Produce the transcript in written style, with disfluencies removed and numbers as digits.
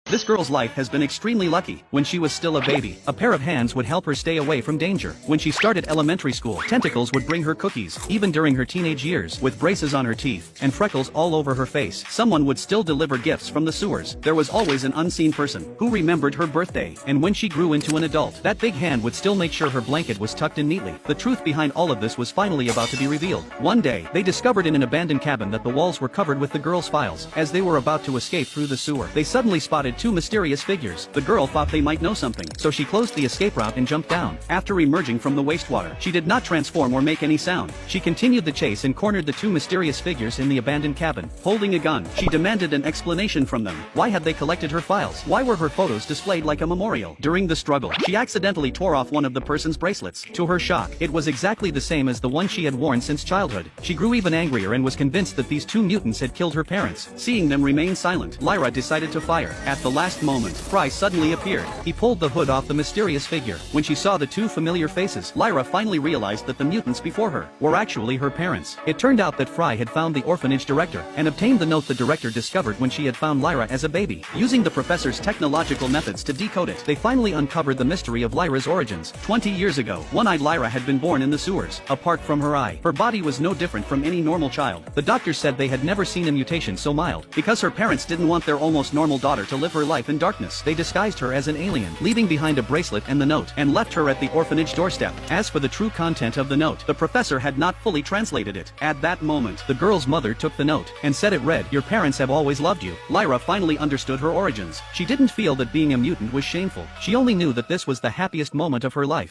This girl's life has been extremely lucky. When she was still a baby, a pair of hands would help her stay away from danger. When she started elementary school, tentacles would bring her cookies. Even during her teenage years, with braces on her teeth and freckles all over her face, someone would still deliver gifts from the sewers. There was always an unseen person who remembered her birthday. And when she grew into an adult, that big hand would still make sure her blanket was tucked in neatly. The truth behind all of this was finally about to be revealed. One day, they discovered in an abandoned cabin that the walls were covered with the girl's files. As they were about to escape through the sewer, they suddenly spotted two mysterious figures. The girl thought they might know something, so she closed the escape route and jumped down. After emerging from the wastewater, she did not transform or make any sound. She continued the chase and cornered the two mysterious figures in the abandoned cabin. Holding a gun, she demanded an explanation from them. Why had they collected her files? Why were her photos displayed like a memorial? During the struggle, she accidentally tore off one of the person's bracelets. To her shock, it was exactly the same as the one she had worn since childhood. She grew even angrier and was convinced that these two mutants had killed her parents. Seeing them remain silent, Lyra decided to fire. At the last moment, Fry suddenly appeared. He pulled the hood off the mysterious figure. When she saw the two familiar faces, Lyra finally realized that the mutants before her were actually her parents. It turned out that Fry had found the orphanage director and obtained the note the director discovered when she had found Lyra as a baby. Using the professor's technological methods to decode it, they finally uncovered the mystery of Lyra's origins. 20 years ago, one-eyed Lyra had been born in the sewers. Apart from her eye, her body was no different from any normal child. The doctors said they had never seen a mutation so mild. Because her parents didn't want their almost normal daughter to live her life in darkness, they disguised her as an alien, leaving behind a bracelet and the note, and left her at the orphanage doorstep. As for the true content of the note, the professor had not fully translated it. At that moment, the girl's mother took the note and said it read, "Your parents have always loved you." Lyra finally understood her origins. She didn't feel that being a mutant was shameful. She only knew that this was the happiest moment of her life.